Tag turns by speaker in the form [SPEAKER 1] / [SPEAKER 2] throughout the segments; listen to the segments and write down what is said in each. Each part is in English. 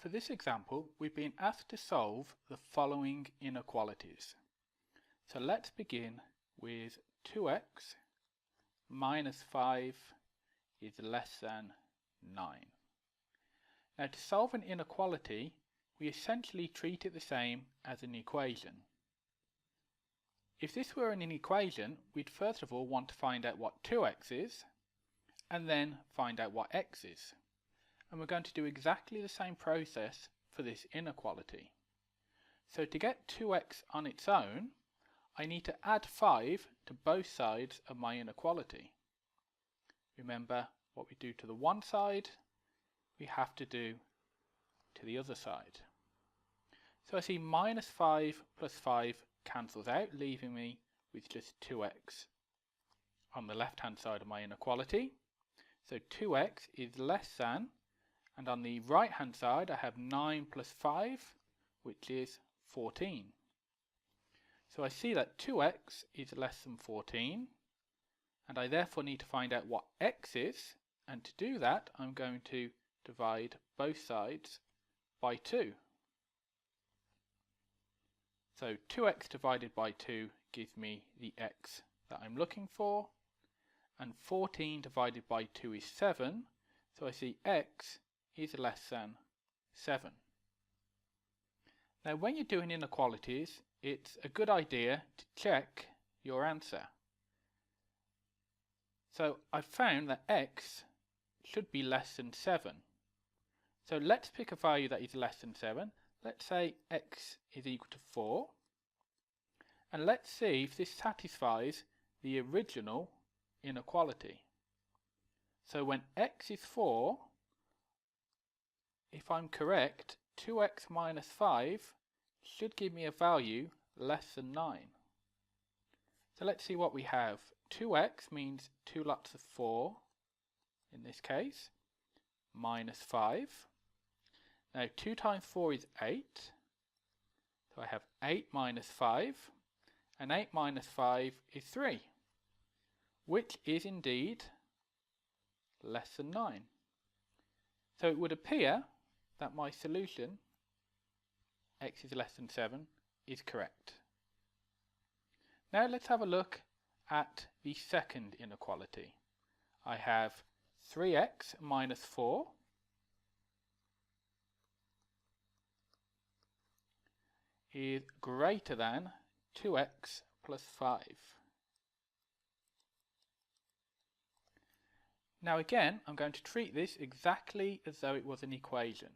[SPEAKER 1] for this example, we've been asked to solve the following inequalities. So let's begin with 2x minus 5 is less than 9. Now to solve an inequality, we essentially treat it the same as an equation. If this were an equation, we'd first of all want to find out what 2x is, and then find out what x is. And we're going to do exactly the same process for this inequality. So to get 2x on its own, I need to add 5 to both sides of my inequality. Remember, what we do to the one side, we have to do to the other side. So I see minus 5 plus 5 cancels out, leaving me with just 2x on the left hand side of my inequality. So 2x is less than, and on the right hand side I have 9 plus 5, which is 14. So I see that 2x is less than 14, and I therefore need to find out what x is, and to do that I'm going to divide both sides by 2. So 2x divided by 2 gives me the x that I'm looking for, and 14 divided by 2 is 7, so I see x is less than 7. Now when you're doing inequalities, it's a good idea to check your answer. So I've found that x should be less than 7. So let's pick a value that is less than 7. Let's say x is equal to 4. And let's see if this satisfies the original inequality. So when x is 4, if I'm correct, 2x minus 5 should give me a value less than 9. So let's see what we have. 2x means 2 lots of 4 in this case, minus 5. Now 2 times 4 is 8, so I have 8 minus 5, and 8 minus 5 is 3, which is indeed less than 9. So it would appear that my solution, x is less than 7, is correct. Now let's have a look at the second inequality. I have 3x minus 4 is greater than 2x plus 5. Now again, I'm going to treat this exactly as though it was an equation.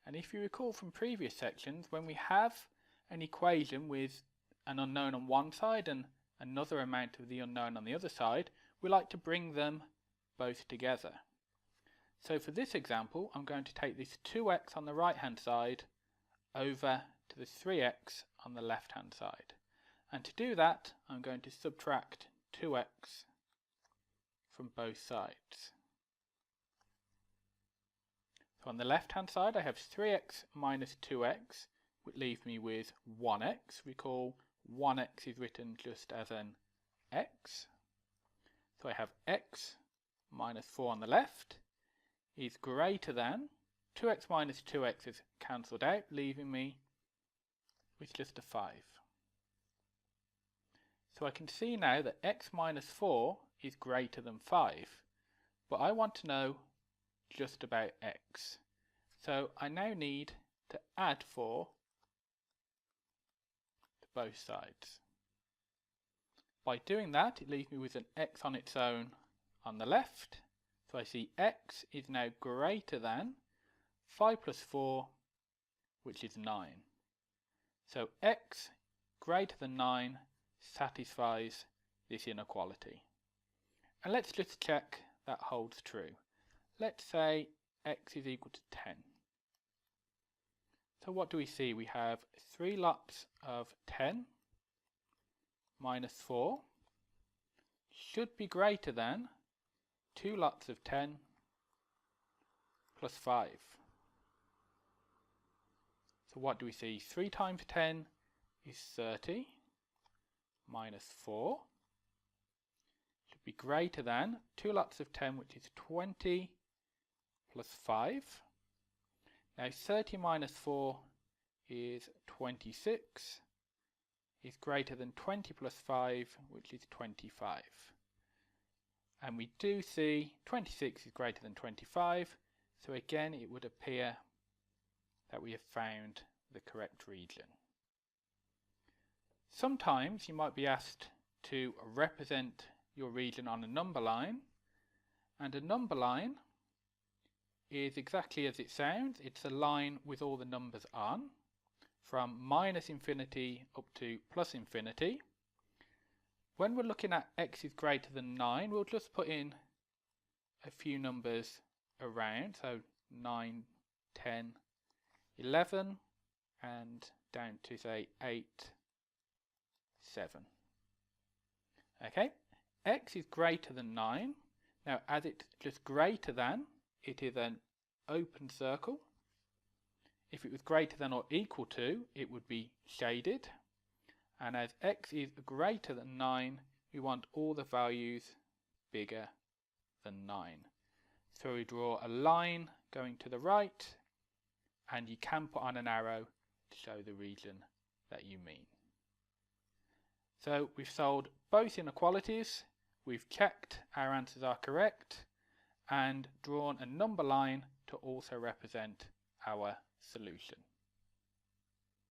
[SPEAKER 1] And if you recall from previous sections, when we have an equation with an unknown on one side and another amount of the unknown on the other side, we like to bring them both together. So for this example, I'm going to take this 2x on the right hand side over to the 3x on the left hand side. And to do that, I'm going to subtract 2x from both sides. So on the left hand side I have 3x minus 2x, which leaves me with 1x. Recall 1x is written just as an x. So I have x minus 4 on the left is greater than 2x minus 2x is cancelled out, leaving me with just a 5. So I can see now that x minus 4 is greater than 5, but I want to know just about x. So I now need to add 4 to both sides. By doing that, it leaves me with an x on its own on the left. So I see x is now greater than 5 plus 4, which is 9. So x greater than 9 satisfies this inequality. And let's just check that holds true. Let's say x is equal to 10. So what do we see? We have 3 lots of 10 minus 4 should be greater than 2 lots of 10 plus 5. So what do we see? 3 times 10 is 30 minus 4 should be greater than 2 lots of 10, which is 20 plus 5. Now 30 minus 4 is 26, is greater than 20 plus 5, which is 25. And we do see 26 is greater than 25, so again it would appear that we have found the correct region. Sometimes you might be asked to represent your region on a number line, and a number line is exactly as it sounds. It's a line with all the numbers on, from minus infinity up to plus infinity. When we're looking at x is greater than 9, we'll just put in a few numbers around, so 9, 10, 11, and down to say 8, 7. Okay, x is greater than 9. Now as it's just greater than, it is an open circle. If it was greater than or equal to, it would be shaded. And as x is greater than 9, we want all the values bigger than 9. So we draw a line going to the right, and you can put on an arrow to show the region that you mean. So we've solved both inequalities, we've checked our answers are correct, and drawn a number line to also represent our solution.